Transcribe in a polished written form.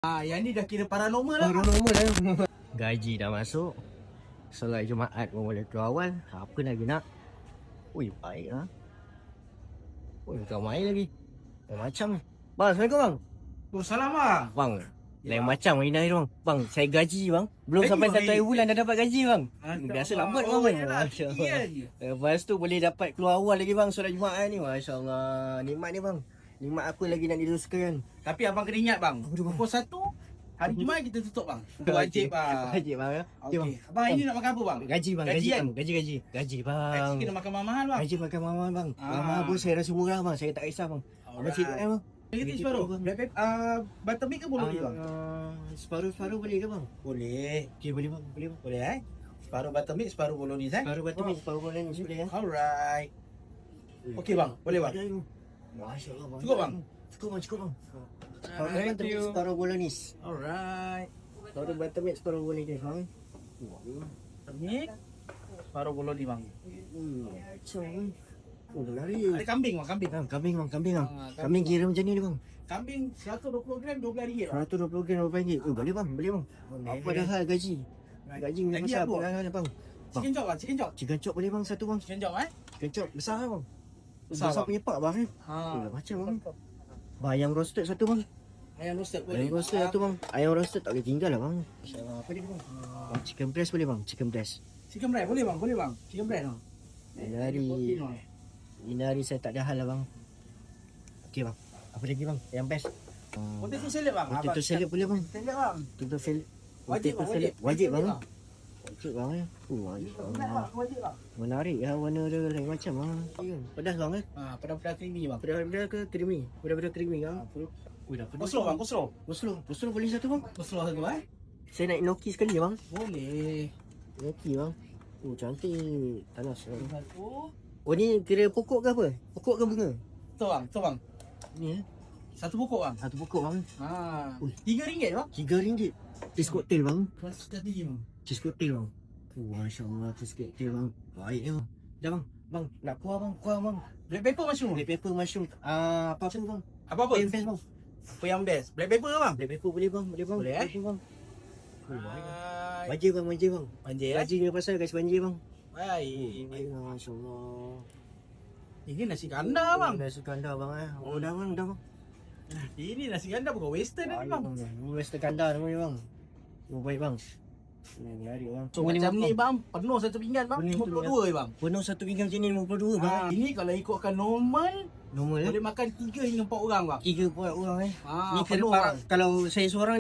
Yang ni dah kira paranormal lah. Paranormal lah. Gaji dah masuk. Solat Jumaat pun boleh keluar awal. Apa lagi nak? Ui, baik lah. Ui, kau main lagi. Macam. Bang, Assalamualaikum bang. Oh, salam bang. Bang, lain macam hari ni bang. Bang, saya gaji bang. Belum Gaji sampai bang, 1 bulan dah dapat gaji bang. Biasa lambat bang. Masya Allah. Lepas tu boleh dapat keluar awal lagi bang solat Jumaat ni. Masya Allah. Nikmat ni bang. Nikmat apa lagi nak diteruskan? Tapi abang kena ingat bang. Pukul 1 hari Jumaat kita tutup bang. Itu wajib bang. Wajib bang ya. Okey. Abang hari ni nak makan apa bang? Gaji bang, Gaji gaji kan? bang. Gaji Gaji bang. kena makan mahal bang. Gaji makan mahal bang. Mahal pun saya rasa murah bang. Saya tak kisah bang. Abang cik bang. Kita separuh. Black pepper buttermilk ke boleh bang? Separuh-separuh boleh ke bang? Boleh. Okey boleh bang. Boleh bang. Boleh Separuh buttermilk, separuh bolognese Separuh buttermilk, separuh bolognese boleh ya. Alright. Okey bang, boleh bang. Masya Allah bang. Cukup bang. Cukup bang, cukup bang. Separuh Thank buttermilk, you. separuh bolognese. Alright. Separuh buttermilk, separuh bolognese bang. Buttermilk, separuh bolognese bang. Macam bang. Oh, lari. Ada kambing bang, kambing. Kambing bang, kambing bang. Ah, Kambing kira macam ni bang. Kambing 120 gram RM12 bang. 120 gram RM12. Oh, boleh bang, boleh bang. Apa dah hal gaji? Gaji ni Gaji besar apa? apa hal bang? Chicken chop bang, chicken chop. Chicken chop boleh bang satu bang. Chicken chop Chicken chop besar lah bang. Besar, Besar bang. punya pak bang. Ha. Macam bang. Ayam roasted satu bang. Ayam roasted boleh. Ayam roasted satu bang. Ayam roasted tak boleh tinggal lah bang. Apa dia bang? Chicken breast boleh bang, chicken breast. Chicken breast boleh bang, boleh bang. Chicken breast no. Ini hari saya tak ada hal lah bang. Okey bang. Apa lagi bang? Yang best. Potato salad bang. Potato salad boleh bang. Salad bang. Potato salad. Wajib bang, wajib. Wajib bang. Wajib, Wajib bang ya. Wajib bang. bang. Wajib bang. Menarik ya warna dia lain macam bang. Pedas bang eh? Pedas-pedas creamy bang. Pedas ke creamy? Pedas creamy kan? Ui dah pedas. Koslo bang, koslo. Koslo boleh satu bang. Koslo satu Saya nak gnocchi sekali bang. Boleh. Gnocchi bang. Oh cantik. Tanas. Satu. Oh ni kira pokok ke apa? Pokok ke bunga? Tu bang. Ni Satu pokok bang. satu pokok bang. Ui. RM3 bang. RM3. Cheese cocktail bang. Kelas tinggi bang. Cheese cocktail bang. Masya Allah cheese cocktail bang. Baik ya bang. Dah bang. Bang nak kuah bang. Black pepper mushroom. Black pepper mushroom. Apa bang? Apa? Yang best bang. Apa yang best? Black pepper ke bang? Black pepper boleh bang. Boleh bang. Boleh, bang. Baik. Banjir bang. Banjir Gaji ni pasal kasi banjir bang. Baik. Masya Allah. Ini nasi kandar bang. Dah suka anda bang eh. Oh dah bang. Ini nasi kandar bukan western ni bang. Western kandar namanya bang. Oh baik bang. Ni hari bang. So macam ni bang, penuh satu pinggan bang, Penuh satu 52 bang. Penuh satu pinggan macam ni 52 bang. Ini kalau ikutkan normal, Normal boleh makan 3 hingga 4 orang bang. 3 buat orang eh. Ah, Ni penuh, kira bang. kalau saya seorang